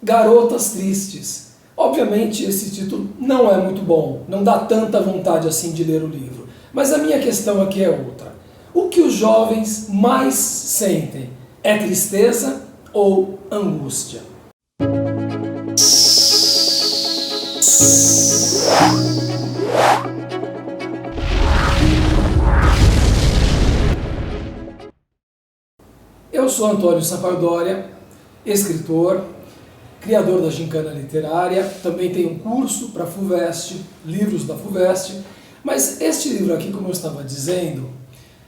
Garotas Tristes. Obviamente esse título não é muito bom, não dá tanta vontade assim de ler o livro. Mas a minha questão aqui é outra. O que os jovens mais sentem? É tristeza ou angústia? Eu sou Antônio Sampaio Doria, escritor, criador da Gincana Literária, também tenho um curso para a FUVEST, livros da FUVEST, mas este livro aqui, como eu estava dizendo,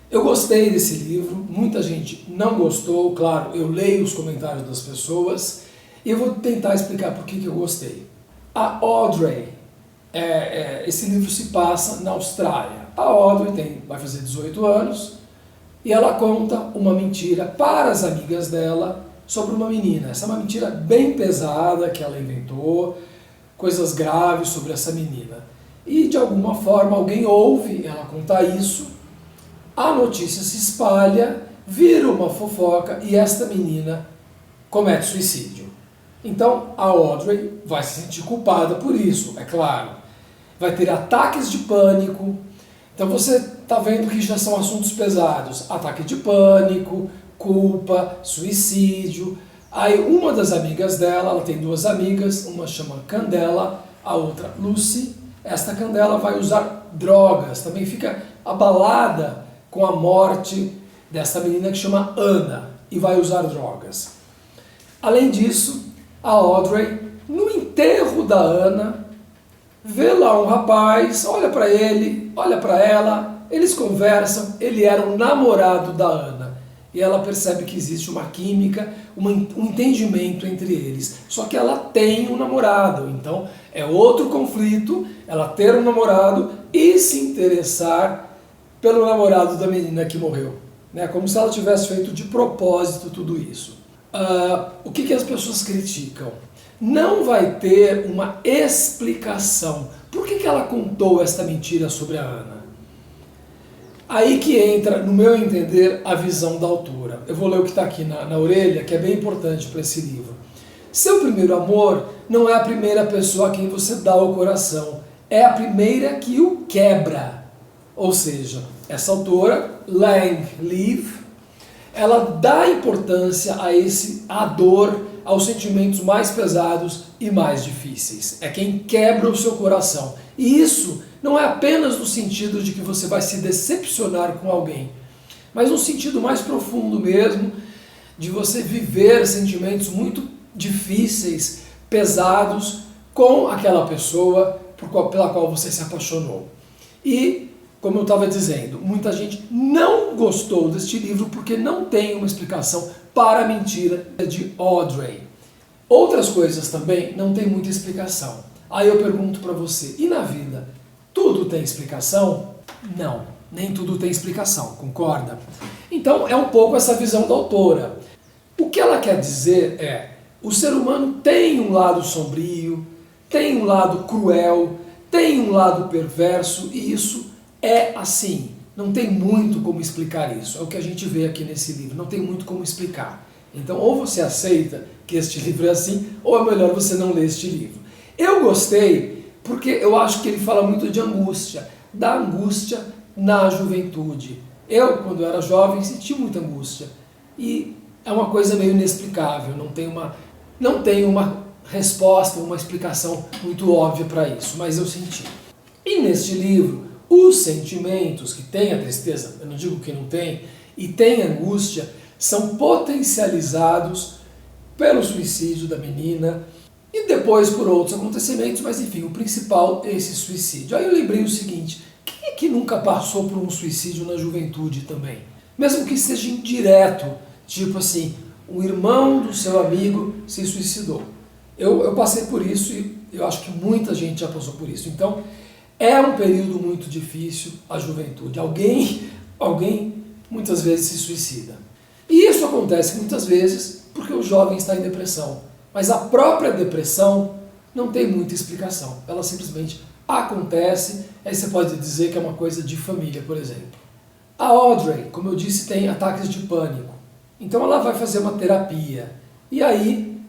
eu gostei desse livro, muita gente não gostou, claro, eu leio os comentários das pessoas e eu vou tentar explicar por que eu gostei. A Audrey, esse livro se passa na Austrália. A Audrey vai fazer 18 anos e ela conta uma mentira para as amigas dela sobre uma menina. Essa é uma mentira bem pesada que ela inventou, coisas graves sobre essa menina. E de alguma forma alguém ouve ela contar isso, a notícia se espalha, vira uma fofoca e esta menina comete suicídio. Então a Audrey vai se sentir culpada por isso, é claro. Vai ter ataques de pânico. Então você está vendo que já são assuntos pesados. Ataque de pânico, culpa, suicídio. Aí uma das amigas dela, ela tem duas amigas, uma chama Candela, a outra Lucy. Esta Candela vai usar drogas, também fica abalada com a morte dessa menina que chama Ana e vai usar drogas. Além disso, a Audrey, no enterro da Ana, vê lá um rapaz, olha para ele, olha para ela, eles conversam, ele era o namorado da Ana. E ela percebe que existe uma química, um entendimento entre eles. Só que ela tem um namorado, então é outro conflito, ela ter um namorado e se interessar pelo namorado da menina que morreu. Como se ela tivesse feito de propósito tudo isso. O que as pessoas criticam? Não vai ter uma explicação. Por que ela contou esta mentira sobre a Ana? Aí que entra, no meu entender, a visão da autora. Eu vou ler o que está aqui na orelha, que é bem importante para esse livro. Seu primeiro amor não é a primeira pessoa a quem você dá o coração, é a primeira que o quebra. Ou seja, essa autora, Lang Lieve, ela dá importância à dor, aos sentimentos mais pesados e mais difíceis. É quem quebra o seu coração. E isso não é apenas no sentido de que você vai se decepcionar com alguém, mas no sentido mais profundo mesmo, de você viver sentimentos muito difíceis, pesados, com aquela pessoa pela qual você se apaixonou. E, como eu estava dizendo, muita gente não gostou deste livro porque não tem uma explicação para a mentira de Audrey. Outras coisas também não tem muita explicação. Aí eu pergunto para você, e na vida, tudo tem explicação? Não, nem tudo tem explicação, concorda? Então é um pouco essa visão da autora. O que ela quer dizer é, o ser humano tem um lado sombrio, tem um lado cruel, tem um lado perverso, e isso é assim. Não tem muito como explicar isso. É o que a gente vê aqui nesse livro. Não tem muito como explicar. Então, ou você aceita que este livro é assim, ou é melhor você não ler este livro. Eu gostei porque eu acho que ele fala muito de angústia, da angústia na juventude. Eu, quando era jovem, senti muita angústia. E é uma coisa meio inexplicável. Não tem uma resposta, uma explicação muito óbvia para isso, mas eu senti. E neste livro, os sentimentos que tem a tristeza, eu não digo que não tem, e tem angústia, são potencializados pelo suicídio da menina e depois por outros acontecimentos, mas enfim, o principal é esse suicídio. Aí eu lembrei o seguinte, quem é que nunca passou por um suicídio na juventude também? Mesmo que seja indireto, tipo assim, um irmão do seu amigo se suicidou. Eu passei por isso e eu acho que muita gente já passou por isso. Então, é um período muito difícil a juventude. Alguém muitas vezes se suicida. E isso acontece muitas vezes porque o jovem está em depressão. Mas a própria depressão não tem muita explicação. Ela simplesmente acontece, aí você pode dizer que é uma coisa de família, por exemplo. A Audrey, como eu disse, tem ataques de pânico. Então ela vai fazer uma terapia. E aí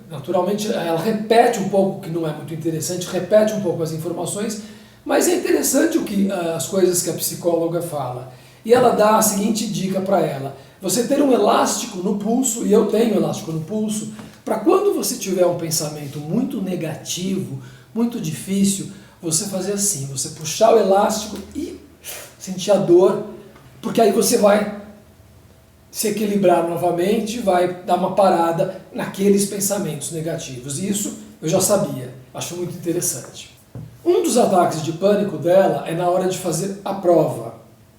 Naturalmente, ela repete um pouco, o que não é muito interessante, repete um pouco as informações, mas é interessante as coisas que a psicóloga fala. E ela dá a seguinte dica para ela: você ter um elástico no pulso, e eu tenho elástico no pulso, para quando você tiver um pensamento muito negativo, muito difícil, você fazer assim, você puxar o elástico e sentir a dor, porque aí você vai se equilibrar novamente, vai dar uma parada naqueles pensamentos negativos. E isso eu já sabia, acho muito interessante. Um dos ataques de pânico dela é na hora de fazer a prova.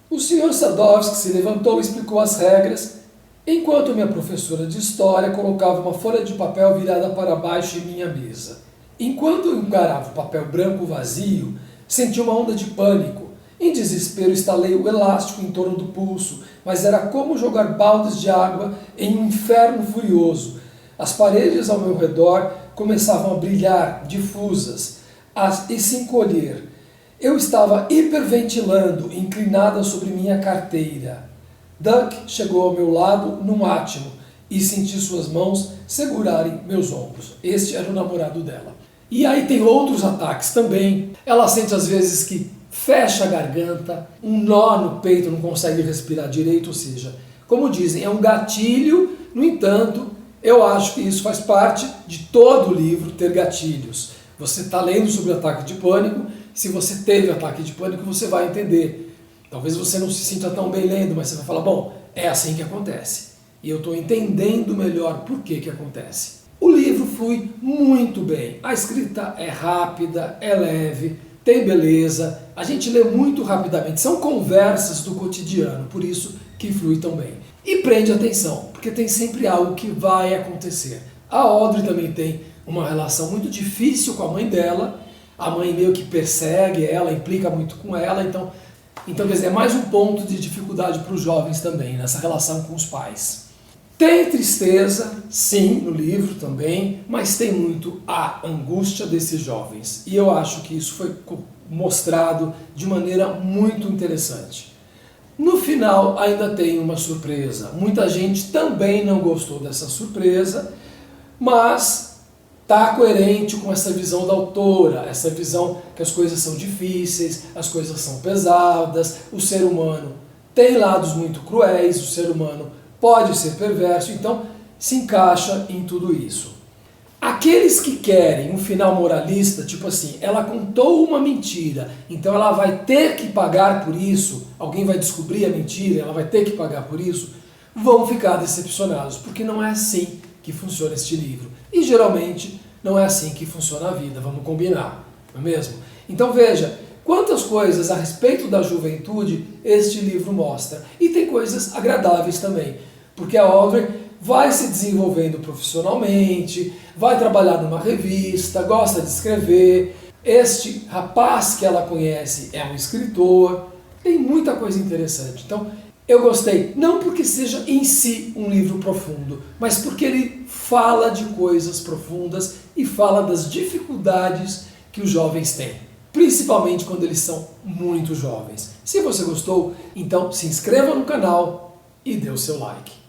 O Sr. Sadowski se levantou e explicou as regras, enquanto minha professora de história colocava uma folha de papel virada para baixo em minha mesa. Enquanto eu encarava o papel branco vazio, senti uma onda de pânico. Em desespero, estalei o elástico em torno do pulso, mas era como jogar baldes de água em um inferno furioso. As paredes ao meu redor começavam a brilhar, difusas, e se encolher. Eu estava hiperventilando, inclinada sobre minha carteira. Duck chegou ao meu lado num átimo e senti suas mãos segurarem meus ombros. Este era o namorado dela. E aí tem outros ataques também. Ela sente às vezes que fecha a garganta, um nó no peito, não consegue respirar direito, ou seja, como dizem, é um gatilho. No entanto, eu acho que isso faz parte de todo o livro, ter gatilhos. Você está lendo sobre ataque de pânico, se você teve ataque de pânico, você vai entender. Talvez você não se sinta tão bem lendo, mas você vai falar, bom, é assim que acontece. E eu estou entendendo melhor por que acontece. O livro flui muito bem, a escrita é rápida, é leve, tem beleza, a gente lê muito rapidamente, são conversas do cotidiano, por isso que flui tão bem. E prende atenção, porque tem sempre algo que vai acontecer. A Audrey também tem uma relação muito difícil com a mãe dela, a mãe meio que persegue ela, implica muito com ela, então quer dizer, é mais um ponto de dificuldade para os jovens também, nessa relação com os pais. Tem tristeza, sim, no livro também, mas tem muito a angústia desses jovens. E eu acho que isso foi mostrado de maneira muito interessante. No final ainda tem uma surpresa. Muita gente também não gostou dessa surpresa, mas está coerente com essa visão da autora, essa visão que as coisas são difíceis, as coisas são pesadas, o ser humano tem lados muito cruéis, o ser humano pode ser perverso, então se encaixa em tudo isso. Aqueles que querem um final moralista, tipo assim, ela contou uma mentira, então ela vai ter que pagar por isso, alguém vai descobrir a mentira, ela vai ter que pagar por isso, vão ficar decepcionados, porque não é assim que funciona este livro. E geralmente não é assim que funciona a vida, vamos combinar, não é mesmo? Então veja, quantas coisas a respeito da juventude este livro mostra. E tem coisas agradáveis também, porque a Audrey vai se desenvolvendo profissionalmente, vai trabalhar numa revista, gosta de escrever. Este rapaz que ela conhece é um escritor, tem muita coisa interessante. Então, eu gostei, não porque seja em si um livro profundo, mas porque ele fala de coisas profundas e fala das dificuldades que os jovens têm, principalmente quando eles são muito jovens. Se você gostou, então se inscreva no canal e dê o seu like.